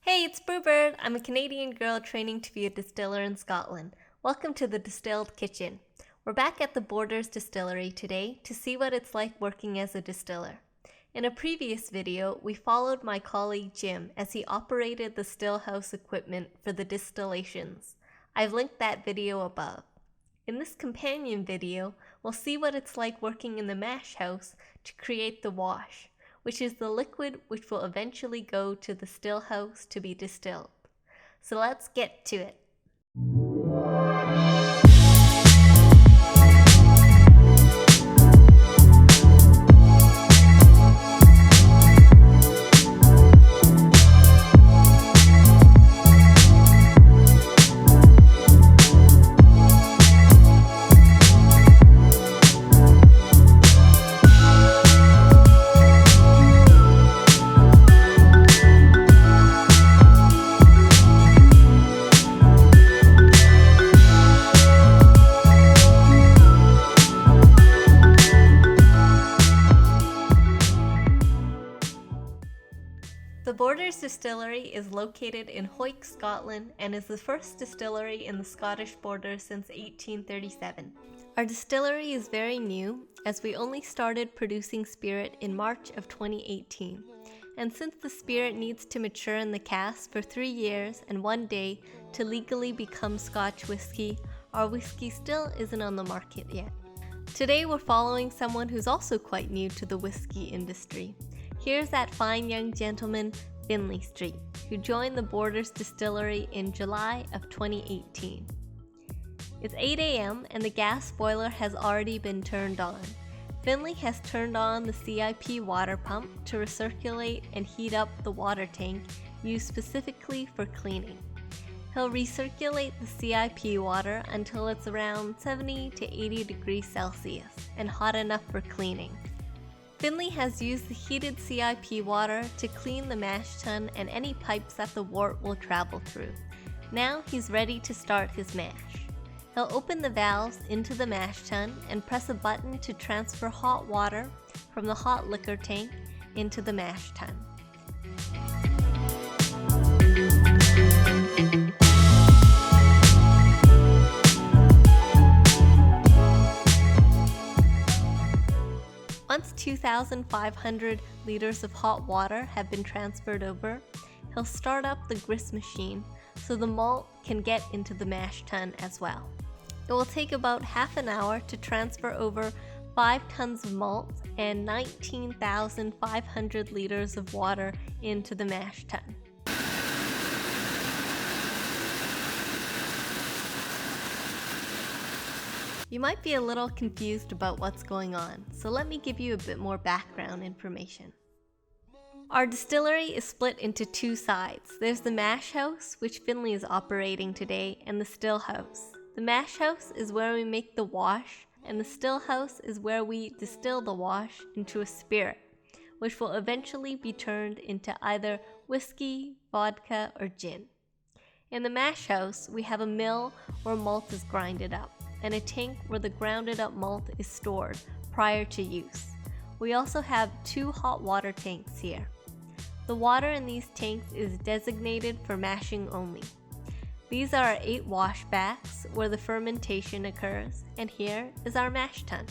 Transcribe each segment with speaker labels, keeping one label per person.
Speaker 1: Hey, it's Brewbird. I'm a Canadian girl training to be a distiller in Scotland. Welcome to the Distilled Kitchen. We're back at the Borders Distillery today to see what it's like working as a distiller. In a previous video, we followed my colleague Jim as he operated the stillhouse equipment for the distillations. I've linked that video above. In this companion video, we'll see what it's like working in the Mashhouse to create the wash, which is the liquid which will eventually go to the stillhouse to be distilled. So let's get to it. The Borders Distillery is located in Hawick, Scotland, and is the first distillery in the Scottish Borders since 1837. Our distillery is very new, as we only started producing spirit in March of 2018. And since the spirit needs to mature in the cask for 3 years and 1 day to legally become Scotch whiskey, our whiskey still isn't on the market yet. Today we're following someone who's also quite new to the whiskey industry. Here's that fine young gentleman, Finley Street, who joined the Borders Distillery in July of 2018. It's 8 a.m. and the gas boiler has already been turned on. Finley has turned on the CIP water pump to recirculate and heat up the water tank used specifically for cleaning. He'll recirculate the CIP water until it's around 70 to 80 degrees Celsius and hot enough for cleaning. Finley has used the heated CIP water to clean the mash tun and any pipes that the wort will travel through. Now he's ready to start his mash. He'll open the valves into the mash tun and press a button to transfer hot water from the hot liquor tank into the mash tun. Once 2,500 liters of hot water have been transferred over, he'll start up the grist machine so the malt can get into the mash tun as well. It will take about half an hour to transfer over 5 tons of malt and 19,500 liters of water into the mash tun. You might be a little confused about what's going on, so let me give you a bit more background information. Our distillery is split into 2 sides. There's the Mashhouse, which Finley is operating today, and the stillhouse. The Mashhouse is where we make the wash, and the stillhouse is where we distill the wash into a spirit, which will eventually be turned into either whiskey, vodka, or gin. In the Mashhouse, we have a mill where malt is grinded up, and a tank where the grounded up malt is stored prior to use. We also have 2 hot water tanks here. The water in these tanks is designated for mashing only. These are our 8 washbacks where the fermentation occurs, and here is our mash tun.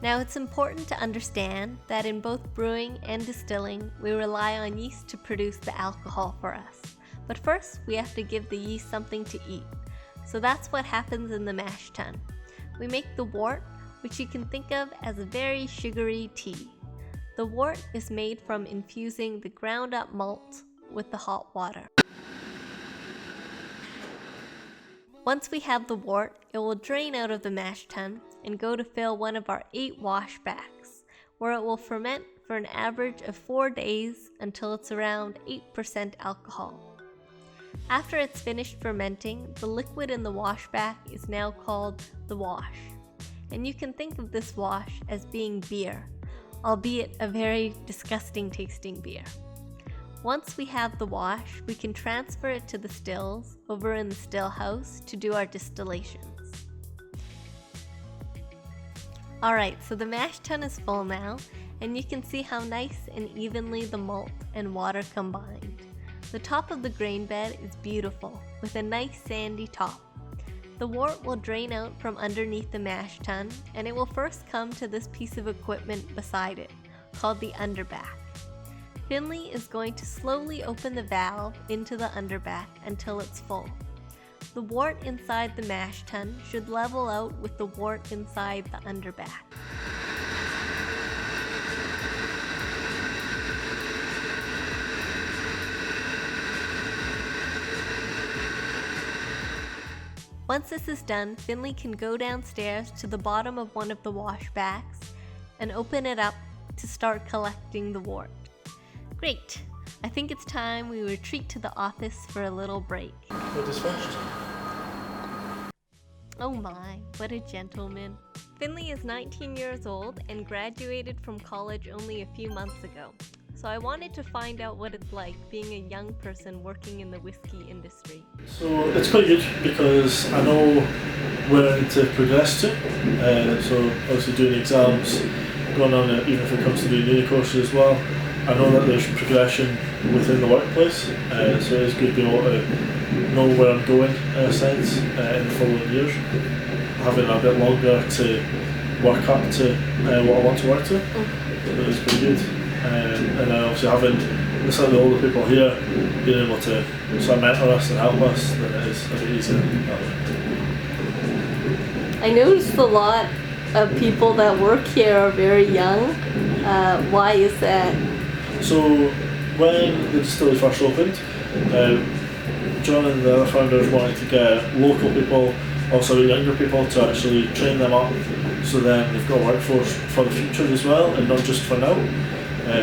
Speaker 1: Now it's important to understand that in both brewing and distilling, we rely on yeast to produce the alcohol for us. But first, we have to give the yeast something to eat. So that's what happens in the mash tun. We make the wort, which you can think of as a very sugary tea. The wort is made from infusing the ground up malt with the hot water. Once we have the wort, it will drain out of the mash tun and go to fill one of our 8 washbacks, where it will ferment for an average of 4 days until it's around 8% alcohol. After it's finished fermenting, the liquid in the washback is now called the wash. And you can think of this wash as being beer, albeit a very disgusting tasting beer. Once we have the wash, we can transfer it to the stills over in the stillhouse to do our distillations. Alright, so the mash tun is full now, and you can see how nice and evenly the malt and water combined. The top of the grain bed is beautiful, with a nice sandy top. The wort will drain out from underneath the mash tun, and it will first come to this piece of equipment beside it, called the underback. Finley is going to slowly open the valve into the underback until it's full. The wort inside the mash tun should level out with the wort inside the underback. Once this is done, Finley can go downstairs to the bottom of one of the washbacks and open it up to start collecting the wort. Great! I think it's time we retreat to the office for a little break.
Speaker 2: We're dismissed.
Speaker 1: Oh my, what a gentleman. Finley is 19 years old and graduated from college only a few months ago. So I wanted to find out what it's like being a young person working in the whiskey industry.
Speaker 2: So it's quite good because I know where I need to progress to. So obviously doing the exams, going on it, even if it comes to doing uni courses as well. I know that there's progression within the workplace, so it's good to be able to know where I'm going in a sense in the following years. Having a bit longer to work up to what I want to work to, so it's pretty good. And then obviously having some of the older people here being able to sort of mentor us and help us, then it is a bit easier that way.
Speaker 1: I noticed a lot of people that work here are very young. Why is that?
Speaker 2: So when the distillery first opened, John and the other founders wanted to get local people, also younger people, to actually train them up so then they've got a workforce for the future as well and not just for now.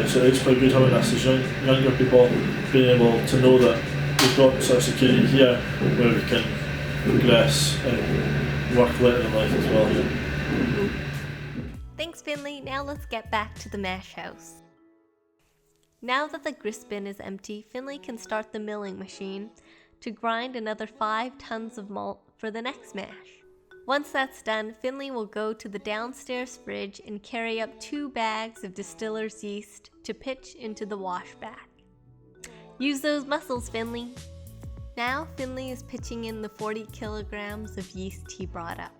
Speaker 2: So it's quite good having us as younger people being able to know that we've got sort of security here where we can progress and work later in life as well. Yeah.
Speaker 1: Thanks, Finley. Now let's get back to the mash house. Now that the grist bin is empty, Finley can start the milling machine to grind another 5 tons of malt for the next mash. Once that's done, Finley will go to the downstairs fridge and carry up 2 bags of distiller's yeast to pitch into the washback. Use those muscles, Finley! Now Finley is pitching in the 40 kilograms of yeast he brought up.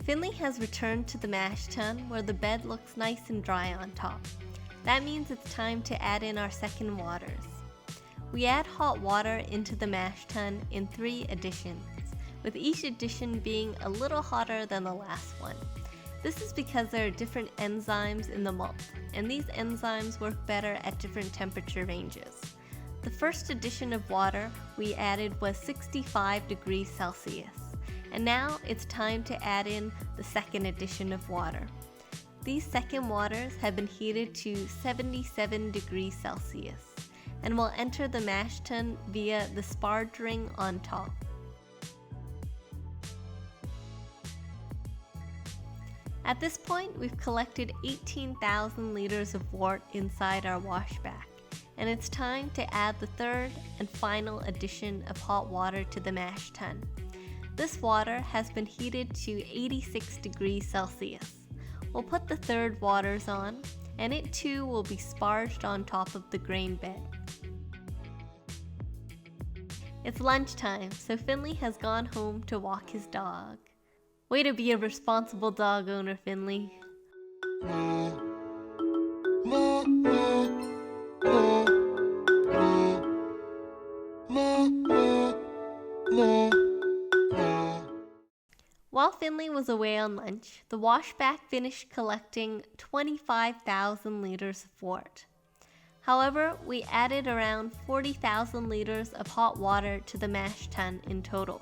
Speaker 1: Finley has returned to the mash tun where the bed looks nice and dry on top. That means it's time to add in our second waters. We add hot water into the mash tun in 3 additions, with each addition being a little hotter than the last one. This is because there are different enzymes in the malt, and these enzymes work better at different temperature ranges. The first addition of water we added was 65 degrees Celsius. And now it's time to add in the second addition of water. These second waters have been heated to 77 degrees Celsius and will enter the mash tun via the sparge ring on top. At this point, we've collected 18,000 liters of wort inside our washback, and it's time to add the third and final addition of hot water to the mash tun. This water has been heated to 86 degrees Celsius. We'll put the third waters on, and it too will be sparged on top of the grain bed. It's lunchtime, so Finley has gone home to walk his dog. Way to be a responsible dog owner, Finley. While Finley was away on lunch, the washback finished collecting 25,000 liters of wort. However, we added around 40,000 liters of hot water to the mash tun in total.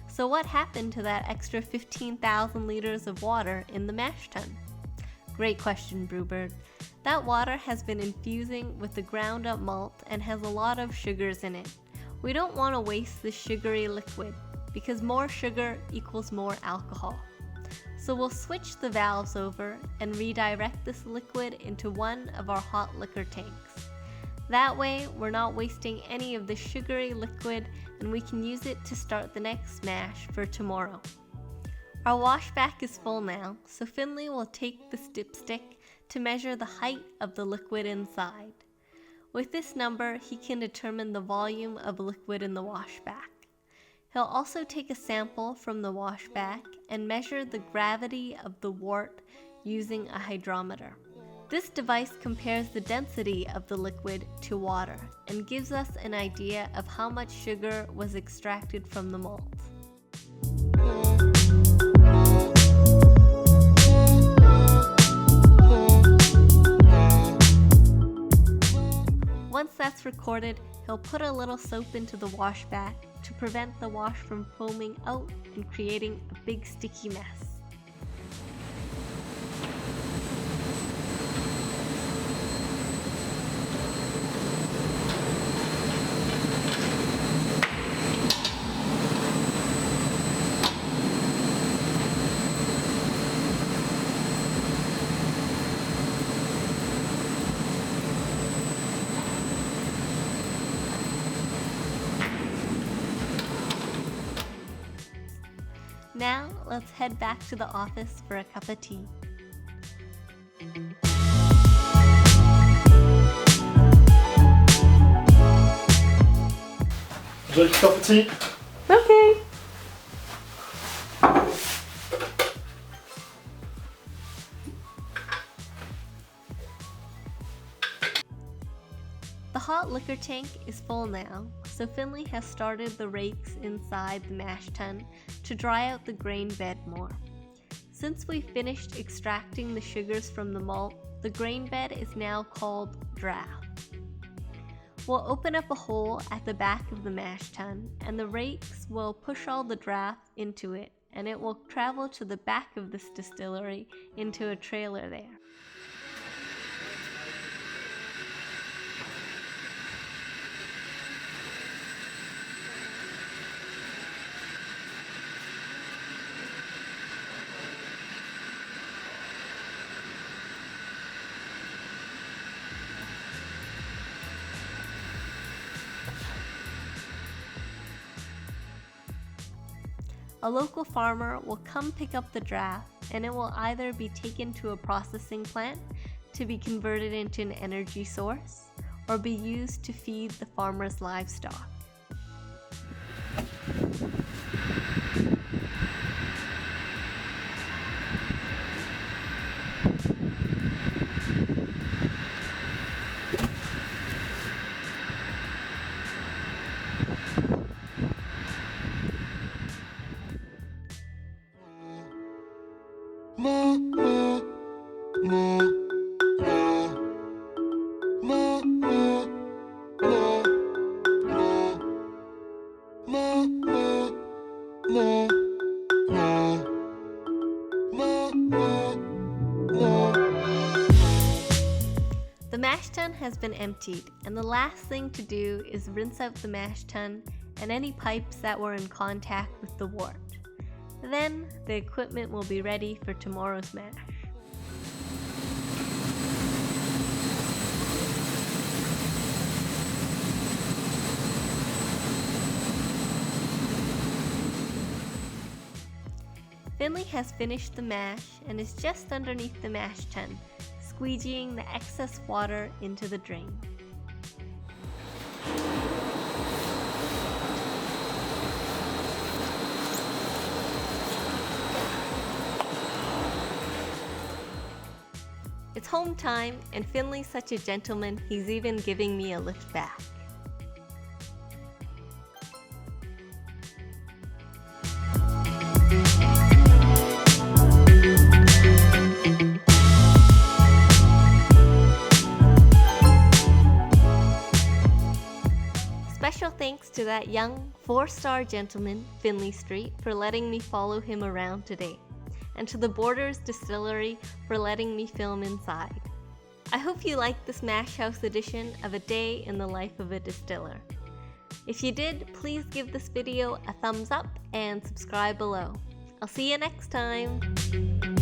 Speaker 1: So what happened to that extra 15,000 liters of water in the mash tun? Great question, Brewbird. That water has been infusing with the ground up malt and has a lot of sugars in it. We don't want to waste this sugary liquid, because more sugar equals more alcohol. So we'll switch the valves over and redirect this liquid into one of our hot liquor tanks. That way, we're not wasting any of the sugary liquid and we can use it to start the next mash for tomorrow. Our washback is full now, so Finley will take the dipstick to measure the height of the liquid inside. With this number, he can determine the volume of liquid in the washback. He'll also take a sample from the washback and measure the gravity of the wort using a hydrometer. This device compares the density of the liquid to water and gives us an idea of how much sugar was extracted from the malt. Once that's recorded, he'll put a little soap into the washback to prevent the wash from foaming out and creating a big sticky mess. Now, let's head back to the office for a cup of tea.
Speaker 2: Would you like a cup of tea?
Speaker 1: Okay. The hot liquor tank is full now, so Finley has started the rakes inside the mash tun to dry out the grain bed more. Since we finished extracting the sugars from the malt, the grain bed is now called draft. We'll open up a hole at the back of the mash tun and the rakes will push all the draft into it and it will travel to the back of this distillery into a trailer there. A local farmer will come pick up the draft and it will either be taken to a processing plant to be converted into an energy source or be used to feed the farmer's livestock. The mash tun has been emptied, and the last thing to do is rinse out the mash tun and any pipes that were in contact with the wort. Then the equipment will be ready for tomorrow's mash. Finley has finished the mash and is just underneath the mash tun, squeegeeing the excess water into the drain. It's home time, and Finley's such a gentleman, he's even giving me a lift back. Special thanks to that young 4-star gentleman, Finley Street, for letting me follow him around today, and to the Borders Distillery for letting me film inside. I hope you liked this Mashhouse edition of A Day in the Life of a Distiller. If you did, please give this video a thumbs up and subscribe below. I'll see you next time.